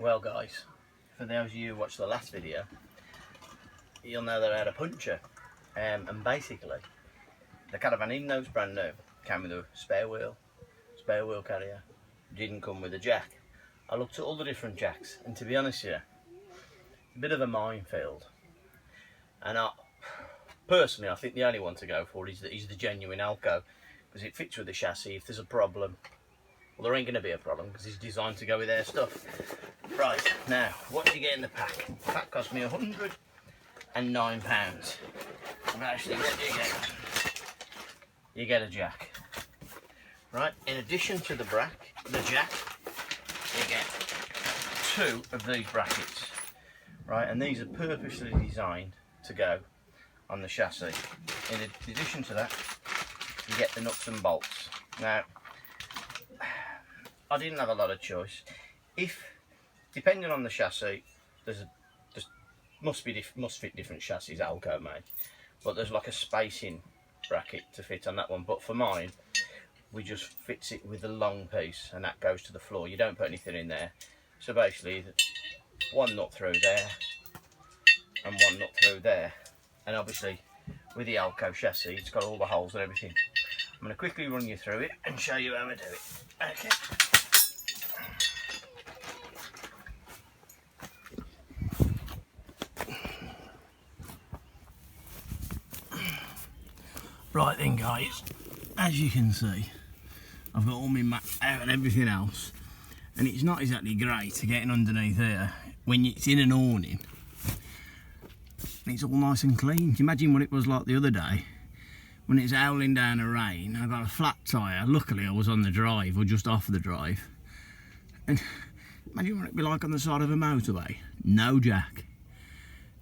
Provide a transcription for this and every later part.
Well guys, for those of you who watched the last video, you'll know that I had a puncture, and basically the Caravan, even though it's brand new, came with a spare wheel carrier, didn't come with a jack. I looked at all the different jacks, and to be honest with you, a bit of a minefield, and personally I think the only one to go for is the genuine Alko, because it fits with the chassis. If there's a problem, well, there ain't going to be a problem because it's designed to go with their stuff. Right, now, what do you get in the pack? The pack cost me £109. And actually, what do you get? You get a jack. Right, in addition to the jack, you get two of these brackets. Right, and these are purposely designed to go on the chassis. In addition to that, you get the nuts and bolts. Now, I didn't have a lot of choice. Depending on the chassis, must fit different chassis Alko make, but there's like a spacing bracket to fit on that one. But for mine, we just fits it with a long piece, and that goes to the floor. You don't put anything in there. So basically, one nut through there, and one nut through there. And obviously, with the Alko chassis, it's got all the holes and everything. I'm going to quickly run you through it and show you how I do it. Okay. Right then guys, as you can see, I've got all my mat out and everything else, and it's not exactly great getting underneath here when it's in an awning and it's all nice and clean. Can you imagine what it was like the other day when it's howling down the rain? I got a flat tyre. Luckily I was on the drive, or just off the drive, and imagine what it'd be like on the side of a motorway. No jack,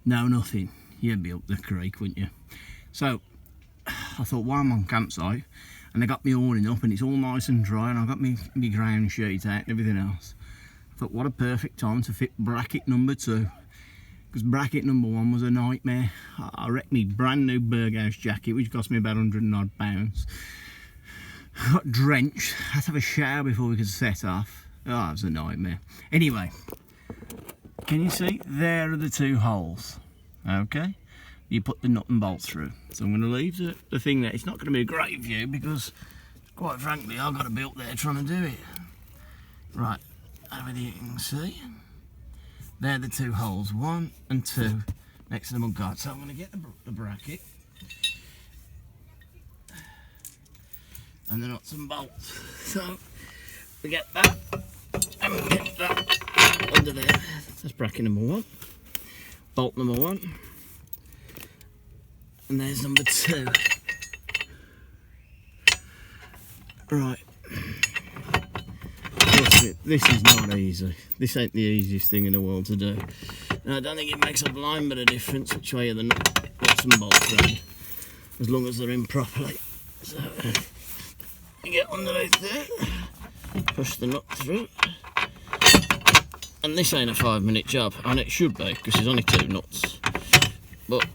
no nothing. You'd be up the creek, wouldn't you? So I thought, while I'm on campsite and I got my awning up and it's all nice and dry and I've got my ground sheet out and everything else, I thought what a perfect time to fit bracket number 2, because bracket number 1 was a nightmare. I wrecked my brand new Burghouse jacket, which cost me about £100 odd. I got drenched, I had to have a shower before we could set off. Oh, it was a nightmare. Anyway, can you see? There are the 2 holes. Okay, you put the nut and bolts through. So I'm going to leave the thing there. It's not going to be a great view because, quite frankly, I've got to be up there trying to do it. Right, over there you can see. They're the 2 holes, 1 and 2, next to the mudguard. So I'm going to get the bracket and the nuts and bolts. So we get that and we get that under there. That's bracket number 1, bolt number 1. And there's number 2. Right. This is not easy. This ain't the easiest thing in the world to do. And I don't think it makes a blind bit of difference which way the nuts and bolts round, as long as they're in properly. So you get underneath there, push the nut through. And this ain't a 5-minute job, and it should be, because there's only 2 nuts. But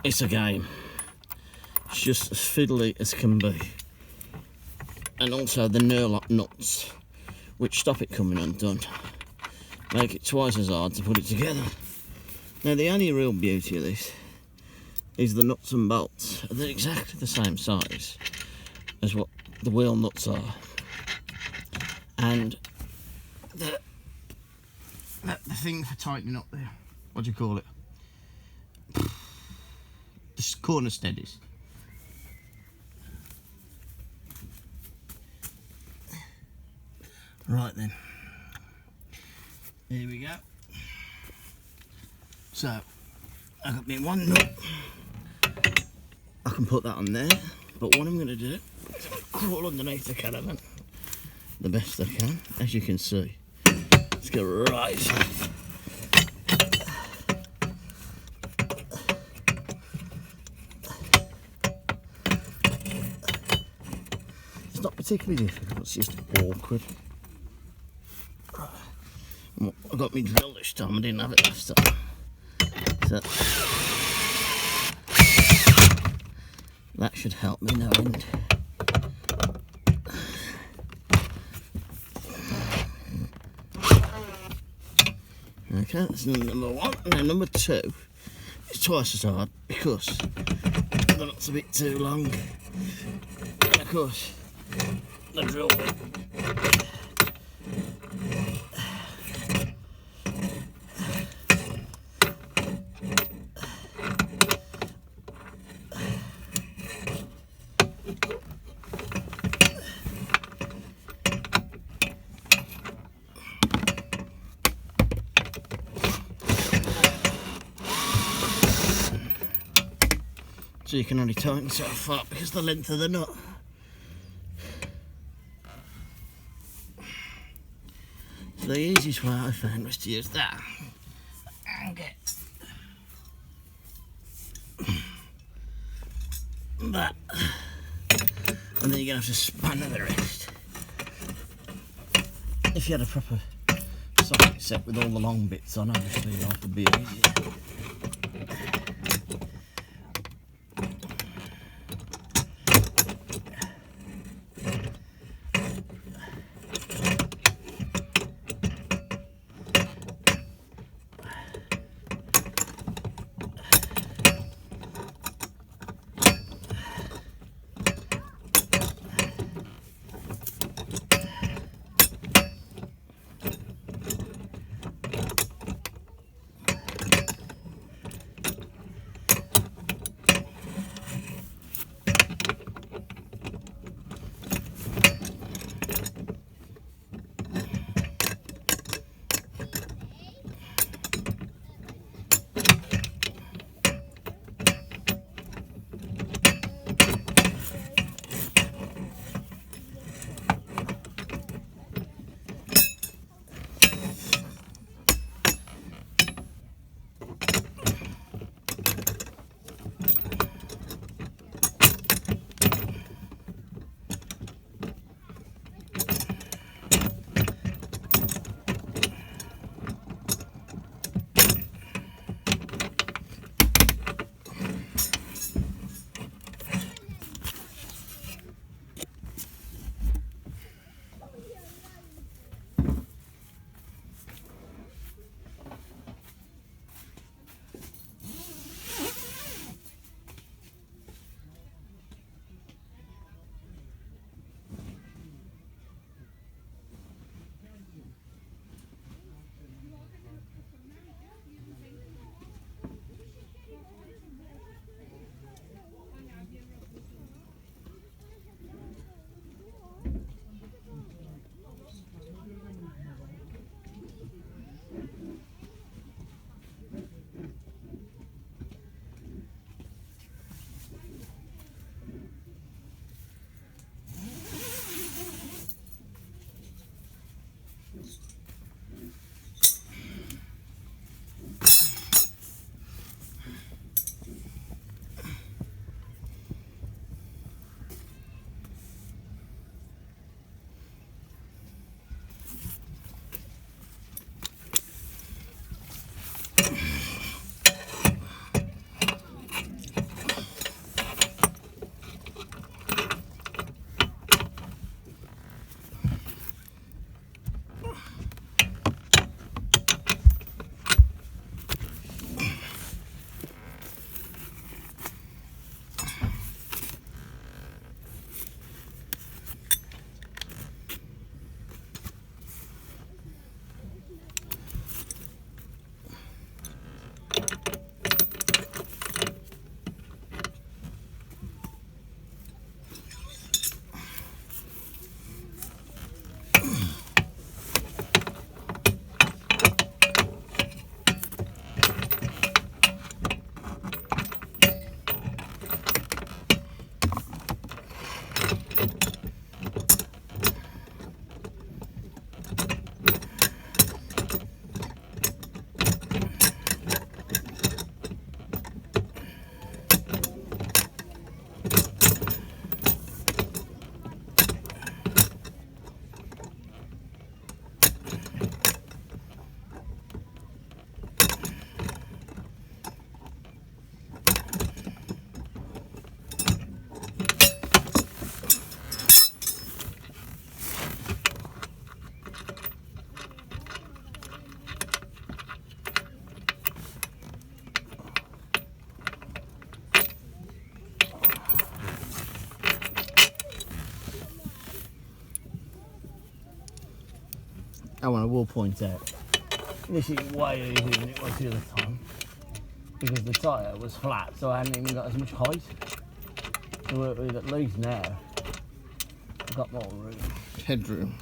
it's a game. It's just as fiddly as can be. And also the Nurlock nuts, which stop it coming undone, make it twice as hard to put it together. Now the only real beauty of this is the nuts and bolts. They're exactly the same size as what the wheel nuts are. And the thing for tightening up there, what do you call it? The corner steadies. Right then, here we go. So I got me 1 nut. I can put that on there, but what I'm going to do is crawl underneath the Caravan the best I can. As you can see, let's go right. It's not particularly difficult, it's just awkward. I got me drill this time, I didn't have it last time. So that should help me no end. Okay, that's number one. And then number two is twice as hard because the nut's a bit too long. And of course, the drill bit. So you can only tighten so far because of the length of the nut. So the easiest way I found was to use that and get that, and then you're going to have to span the rest. If you had a proper socket set with all the long bits on, obviously life would be easier. Oh, and I will point out, this is way easier than it was the other time because the tyre was flat, so I hadn't even got as much height to work with. At least now I've got more room. Headroom.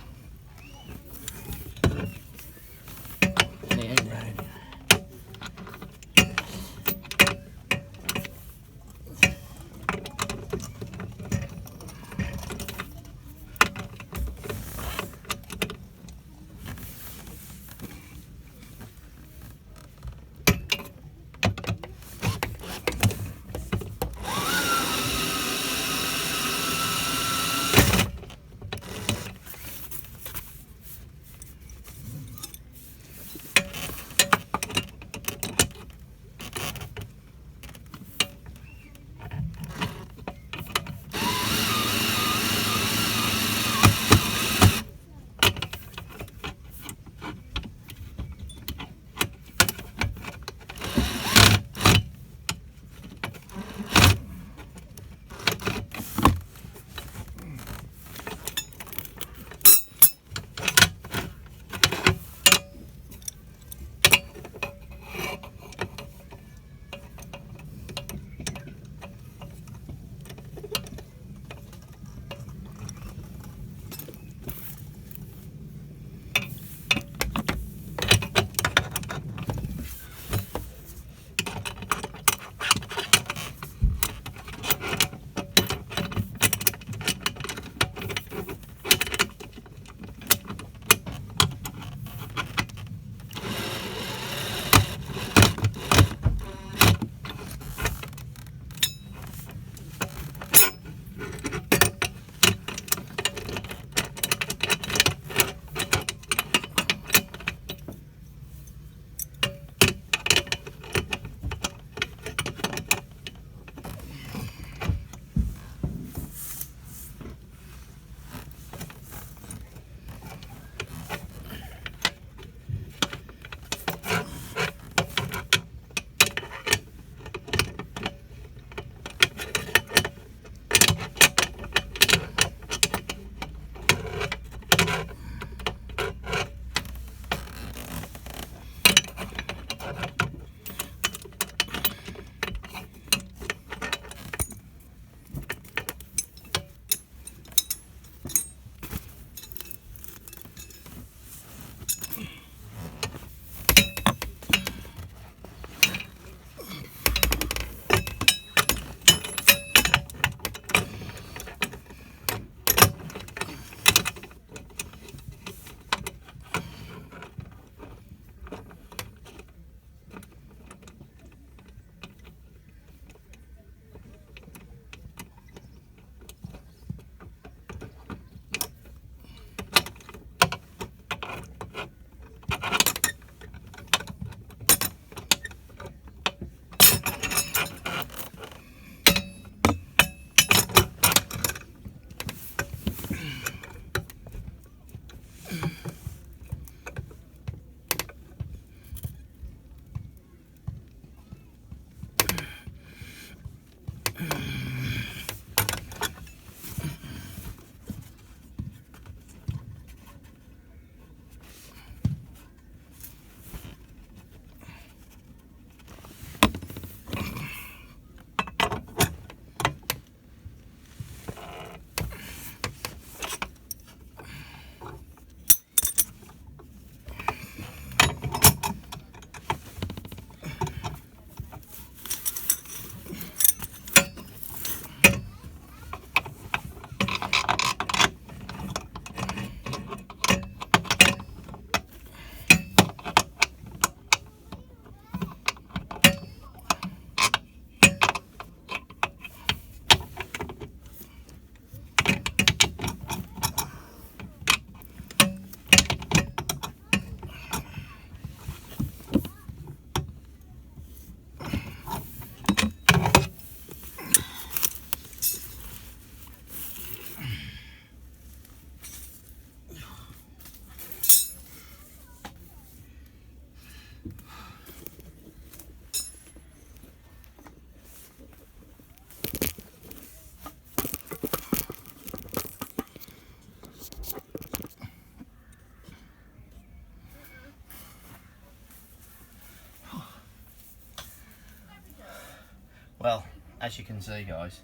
as you can see, guys,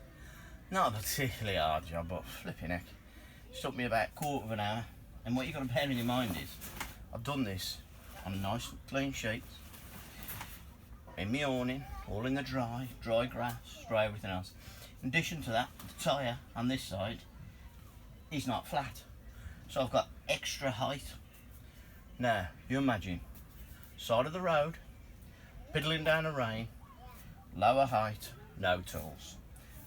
not a particularly hard job, but flipping heck, it took me about a quarter of an hour. And what you've got to bear in mind is, I've done this on a nice clean sheet, in my awning, all in the dry grass, dry everything else. In addition to that, the tyre on this side is not flat, so I've got extra height. Now, you imagine, side of the road, piddling down a rain, lower height, no tools.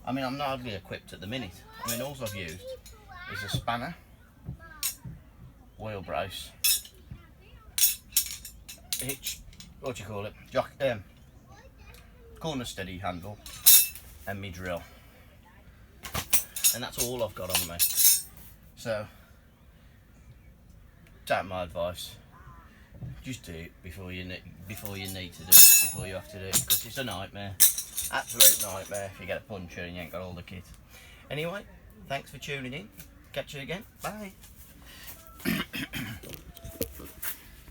I mean, I'm not hardly equipped at the minute. I mean, all I've used is a spanner, wheel brace, hitch, what do you call it, corner steady handle, and me drill. And that's all I've got on me. So, take my advice. Just do it before you need to do it, before you have to do it, because it's a nightmare, absolute nightmare if you get a puncture and you ain't got all the kit. Anyway, thanks for tuning in. Catch you again. Bye.